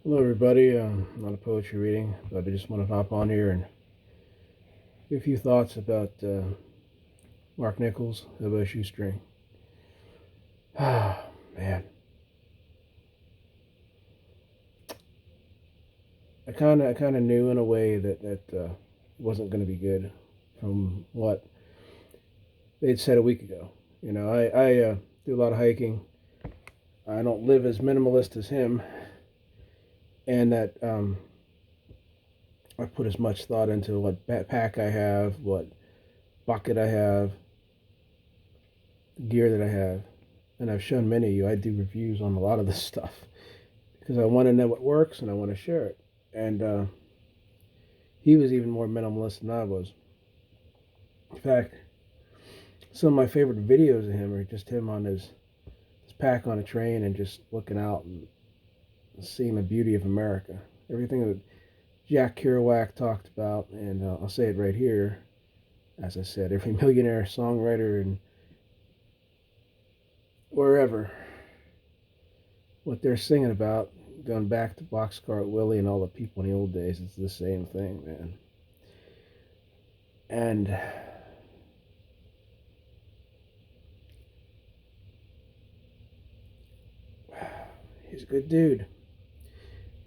Hello, everybody. Not a poetry reading, but I just want to hop on here and give a few thoughts about Mark Nichols, Hobo Shoestring. Ah, man, I kind of knew in a way that wasn't going to be good from what they'd said a week ago. I do a lot of hiking. I don't live as minimalist as him, and that I put as much thought into what backpack I have, what bucket I have, gear that I have, and I've shown many of you. I do reviews on a lot of this stuff because I want to know what works and I want to share it. And he was even more minimalist than I was. In fact, some of my favorite videos of him are just him on his pack on a train and just looking out and seeing the beauty of America. Everything that Jack Kerouac talked about, and I'll say it right here. As I said, every millionaire songwriter and wherever, what they're singing about, going back to Boxcar Willie and all the people in the old days, it's the same thing, man. And he's a good dude.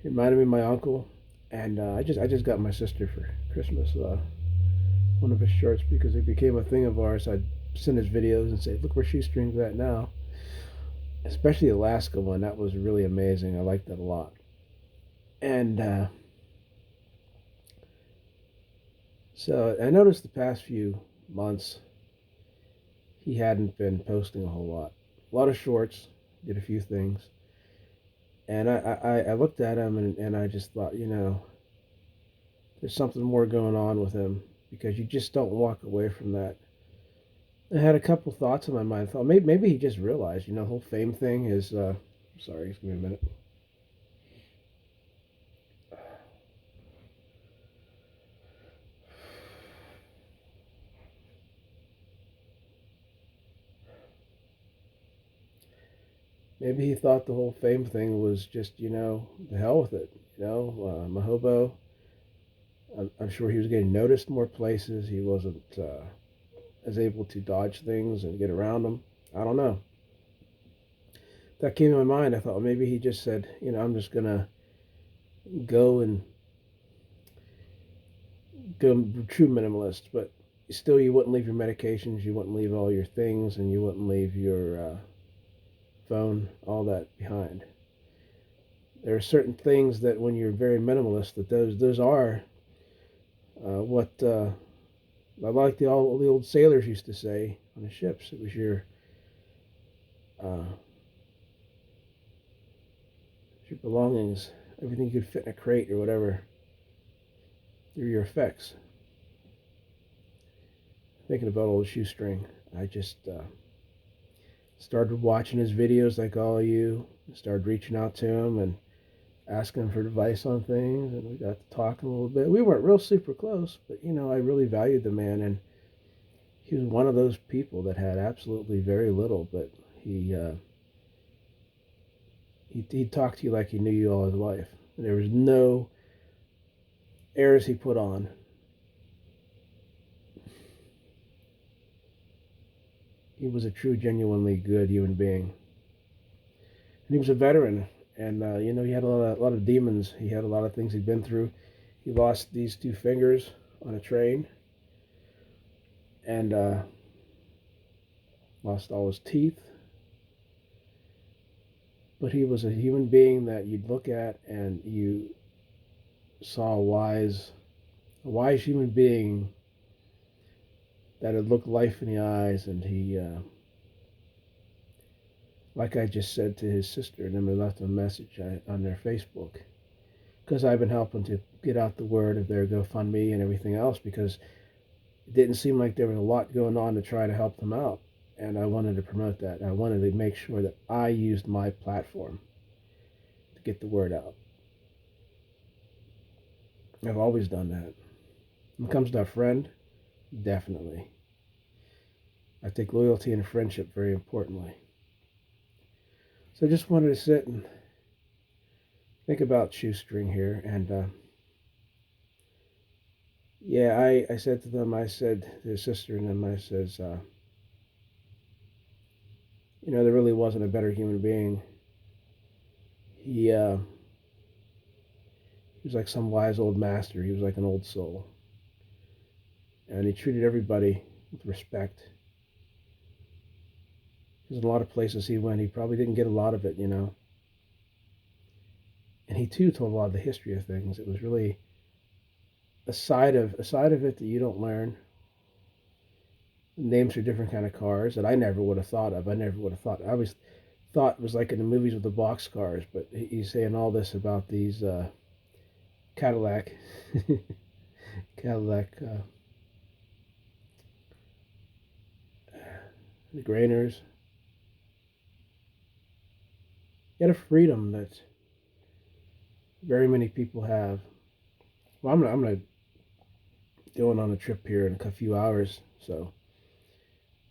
He reminded me of my uncle, and I just got my sister for Christmas one of his shirts because it became a thing of ours. I'd send his videos and say, "Look where Shoestring's at now." Especially the Alaska one, that was really amazing. I liked that a lot. And so I noticed the past few months he hadn't been posting a whole lot. A lot of shorts, did a few things. And I looked at him and I just thought, there's something more going on with him because you just don't walk away from that. I had a couple thoughts in my mind. I thought maybe he just realized, the whole fame thing is. Sorry, give me a minute. Maybe he thought the whole fame thing was just, the hell with it. I'm a hobo. I'm sure he was getting noticed more places. He wasn't as able to dodge things and get around them. I don't know. That came to my mind. I thought, well, maybe he just said, I'm just gonna go and go true minimalist, but still, you wouldn't leave your medications, you wouldn't leave all your things, and you wouldn't leave your phone, all that behind. There are certain things that, when you're very minimalist, that those are what I like all the old sailors used to say on the ships. It was uh, your belongings, everything you could fit in a crate or whatever. They're your effects. Thinking about old shoestring, I just started watching his videos like all of you. Started reaching out to him and asking him for advice on things, and we got to talking a little bit. We weren't real super close, but I really valued the man, and he was one of those people that had absolutely very little, but he'd talk to you like he knew you all his life. There was no airs he put on. He was a true, genuinely good human being, and he was a veteran. And he had a lot of demons. He had a lot of things he'd been through. He lost these two fingers on a train, and lost all his teeth. But he was a human being that you'd look at and you saw a wise human being that had looked life in the eyes. And he, like I just said to his sister, and then we left a message on their Facebook, because I've been helping to get out the word of their GoFundMe and everything else, because it didn't seem like there was a lot going on to try to help them out. And I wanted to promote that. I wanted to make sure that I used my platform to get the word out. I've always done that. When it comes to a friend, definitely. I take loyalty and friendship very importantly. So I just wanted to sit and think about Shoestring here, and yeah, I said to them, I said to his sister and them, I says, there really wasn't a better human being. He was like some wise old master. He was like an old soul, and he treated everybody with respect. Because in a lot of places he went, he probably didn't get a lot of it. And he too told a lot of the history of things. It was really a side of it that you don't learn. Names for different kind of cars that I never would have thought of. I never would have thought. I always thought it was like in the movies with the box cars, but he's saying all this about these Cadillac, Cadillac, the Grainers. He had a freedom that very many people have. Well, I'm gonna going on a trip here in a few hours, so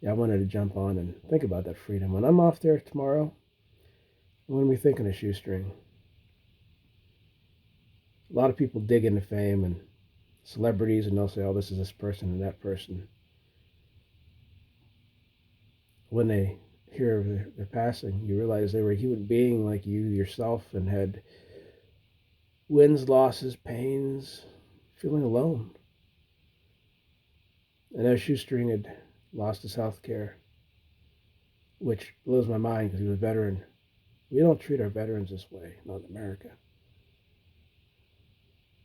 yeah, I wanted to jump on and think about that freedom. When I'm off there tomorrow, I'm gonna be thinking of Shoestring. A lot of people dig into fame and celebrities, and they'll say, "Oh, this is this person and that person." When they hear of their passing, you realize they were a human being like you yourself and had wins, losses, pains, feeling alone. I know Shoestring had lost his health care, which blows my mind because he was a veteran. We don't treat our veterans this way, not in America.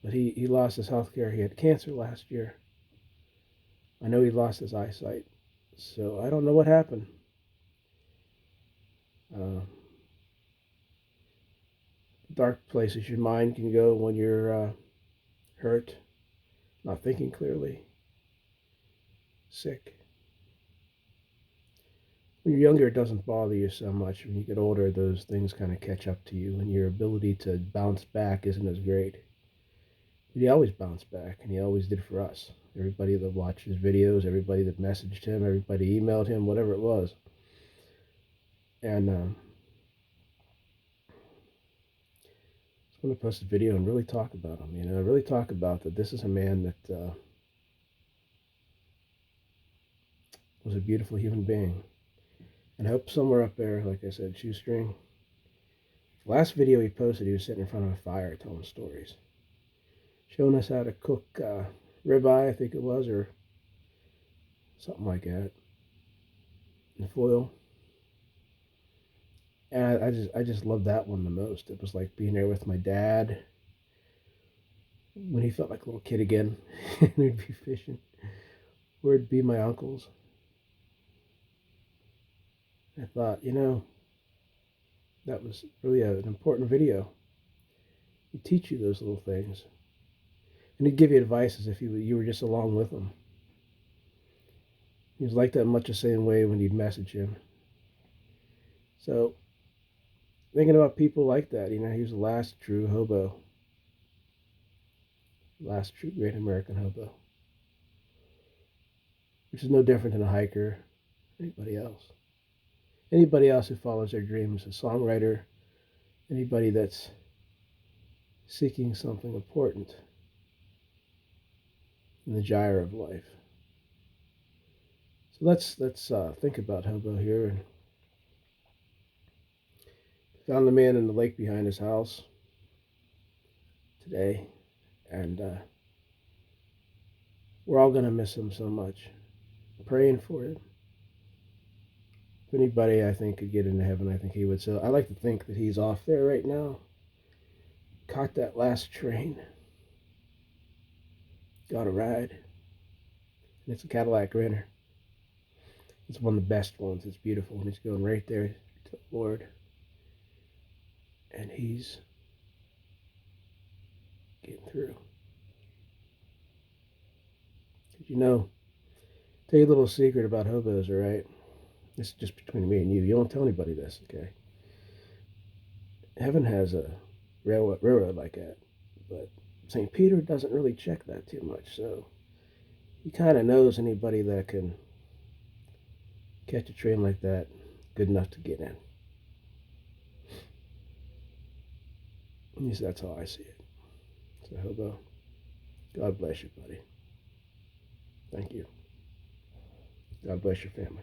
But he lost his health care. He had cancer last year. I know he lost his eyesight. So I don't know what happened. Uh, dark places your mind can go when you're hurt, not thinking clearly, sick. When you're younger, it doesn't bother you so much. When you get older, those things kind of catch up to you, and your ability to bounce back isn't as great. But he always bounced back, and he always did for us. Everybody that watched his videos, everybody that messaged him, everybody emailed him, whatever it was. And I'm going to post a video and really talk about him. Really talk about that. This is a man that was a beautiful human being. And I hope somewhere up there, like I said, Shoestring. The last video he posted, he was sitting in front of a fire telling stories, showing us how to cook ribeye, I think it was, or something like that, in foil. And I just loved that one the most. It was like being there with my dad when he felt like a little kid again, and we'd be fishing. Or it'd be my uncles. I thought, that was really an important video. He'd teach you those little things, and he'd give you advice as if you were just along with him. He was like that much the same way when you'd message him. So thinking about people like that, he was the last true hobo, last true great American hobo, which is no different than a hiker, anybody else. Anybody else who follows their dreams, a songwriter, anybody that's seeking something important in the gyre of life. So let's think about Hobo here. And found the man in the lake behind his house today, and we're all gonna miss him so much. Praying for him. If anybody I think could get into heaven, I think he would. So I like to think that he's off there right now. Caught that last train. Got a ride. And it's a Cadillac Renner. It's one of the best ones. It's beautiful. And he's going right there to the Lord. And he's getting through. Tell you a little secret about hobos, all right? This is just between me and you. You don't tell anybody this, okay? Heaven has a railroad like that, but St. Peter doesn't really check that too much, so he kind of knows anybody that can catch a train like that good enough to get in. At least that's how I see it. So, Hobo, God bless you, buddy. Thank you. God bless your family.